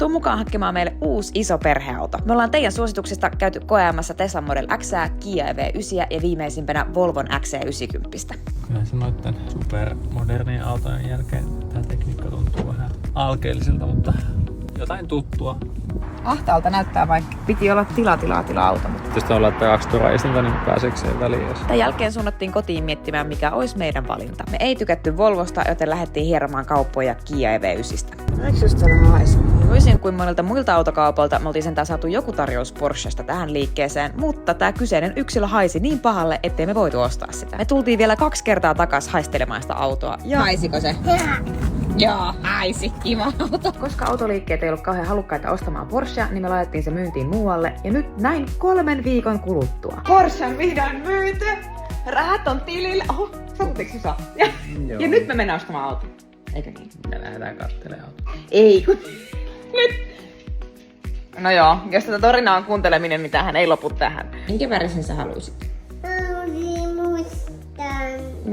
Tuu mukaan hankkimaan meille uusi iso perheauto. Me ollaan teidän suosituksista käyty koeajamassa Tesla Model X, Kia EV9 ja viimeisimpänä Volvon XC90. Kyllä se noitten supermodernien autojen jälkeen tämä tekniikka tuntuu vähän alkeelliselta, mutta jotain tuttua. Ahtaalta näyttää, vaikka piti olla tila auto. Tietysti on laittaa 2 turvaistinta, niin pääseekö siihen väliin? Tämän jälkeen suunnattiin kotiin miettimään, mikä olisi meidän valinta. Me ei tykätty Volvosta, joten lähdettiin hieromaan kauppoja Kia EV9. Eikö just täällä haise? Toisin kuin monilta muilta autokaupolta, me oltiin sentään saatu joku tarjous Porschesta tähän liikkeeseen, mutta tämä kyseinen yksilö haisi niin pahalle, ettei me voitu ostaa sitä. Me tultiin vielä 2 kertaa takas haistelemaan sitä autoa. Ja Haisiko se? Joo, haisi. Kiva auto. koska autoliikkeet ei ollut kauhean halukkaita ostamaan Porschea, niin me laitettiin se myyntiin muualle. Ja nyt näin 3 viikon kuluttua. Porsche on vihdoin myyty. Rahat on tilillä. Oho, sattuiko se saa? Ja nyt me mennään ostamaan auto. Eikö niin? Me lähdetään katselemaan autoa. Ei kun... Nyt! No joo, jos tätä torinaa on kuunteleminen, niin tämähän ei lopu tähän. Minkä värisen sä haluisit?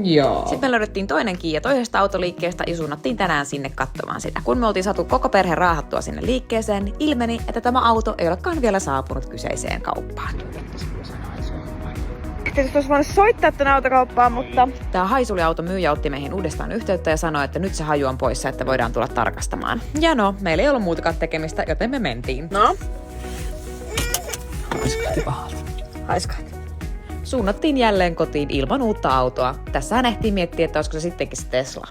Joo. Sitten me löydettiin toinen Kia toisesta autoliikkeestä ja suunnattiin tänään sinne katsomaan sitä. Kun me oltiin saatu koko perhe raahattua sinne liikkeeseen, niin ilmeni, että tämä auto ei olekaan vielä saapunut kyseiseen kauppaan. Tietysti olisi voinut soittaa tänne autokauppaan, mutta... Tämä haisuliauto myyjä otti meihin uudestaan yhteyttä ja sanoi, että nyt se haju on poissa, että voidaan tulla tarkastamaan. Ja no, meillä ei ollut muutakaan tekemistä, joten me mentiin. No? Haiskahti pahalta. Haiskahti. Suunnattiin jälleen kotiin ilman uutta autoa. Tässähän ehtii miettiä, että olisiko se sittenkin se Tesla.